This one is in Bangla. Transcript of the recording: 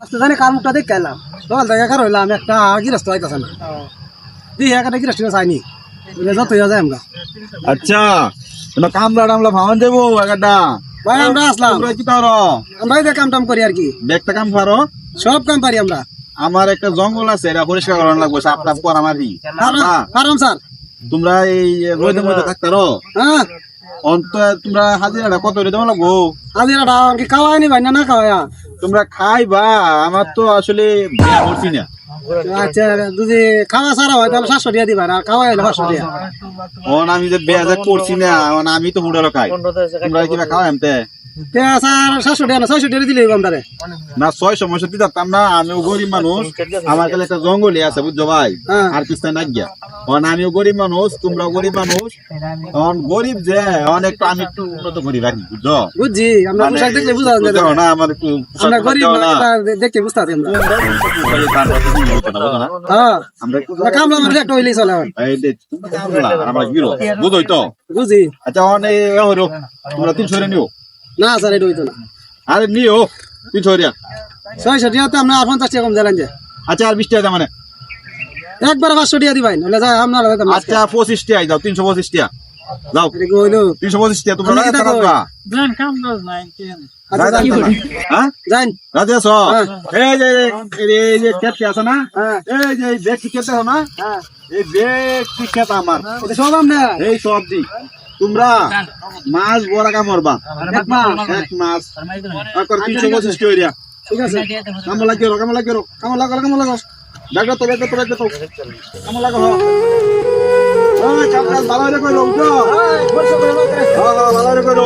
আজকে জানি কার মুখটা দেখে এলাম সকাল থেকে কার হইলাম একটা গৃহস্থ হইতেছে না দিয়ে একটা গৃহস্থ চাইনি যতই যায় আমরা। আচ্ছা তোমার কামলা টামলা ভাঙন দেবো একটা ভাই আমরা আসলাম তোমরা কি পারো আমরা এই যে কাম টাম করি আর কি একটা কাম পারো সব কাম পারি আমরা। আমার একটা জঙ্গল আছে এটা পরিষ্কার করানো লাগবে সাপ টাপ করা মারি পারলাম স্যার। তোমরা এই রোদের মধ্যে থাকতারো হ্যাঁ অন্ত তোমরা হাজিরাটা কত রে দেওয়া লাগবো হাজিরাটা কি খাওয়ায়নি ভাই না খাওয়া? তোমরা খাইবা আমার তো আসলে বিয়া করছি না। আচ্ছা যদি খাওয়া সারা হয় তাহলে 700 টাকা দিবা আর খাওয়া হলে 500 টাকা। আমি যে বিয়া যে করছি না আমি তো হুডালো খাই তোমরা কিবা খাওয়া এমতে স্যার 700 টাকা না 600 টাকা দিলে কম তারে না 600 দিতাম না। আমিও গরিব মানুষ আমার কাছে একটা জঙ্গলই আছে বুঝছো ভাই আর কিছু না গিয়া আমিও গরিব মানুষ তোমরাও গরিব মানুষ গরিব যে অনেক আমি একটু উন্নত করি রাখি বুঝছো বুঝছি আমরা পোশাক দেখলে বুঝা যায় না আমার একটু আমরা গরিব দেখে বুঝতে পারি আমরা। হ্যাঁ আমরা কামলা মানে একটা হইলেই চলে আমার গিরো বুঝোই তো বুঝি। আচ্ছা অনেক তোমরা 300 নিও না স্যার এটা হইতো না। আরে নিও 300 600 টাকা তো আমরা আর 50 টাকা কম দিলেন যে। আচ্ছা আর 20 টাকা মানে একবার 500 টাকা দিবেন হলে যায় আপনার আচ্ছা 25 টাকা দাও 325 টাকা দাও এটা হইলো 325 টাকা তোমরা আমি কি দেখো? জান কাম দাও নাই আচ্ছা হ্যাঁ যান রাজা আছো এই যে খেতে আছে না হ্যাঁ এই যে ব্যক্তি খেতে হয় না হ্যাঁ এই ব্যক্তি খেতে আমার এটা সব আমরা এই সবজি তোমরা মাছ বড়া কামড়বা এক মাস এক মাস আর 325 টাকা দিয়া ঠিক আছে কামলা লাগিও কামলা লাগো দেখো তো কামলা লাগো ওই কামলা ভালো করে কইলো বুঝছো এই, খরচ করে লোক রে। ভালো করে কইলো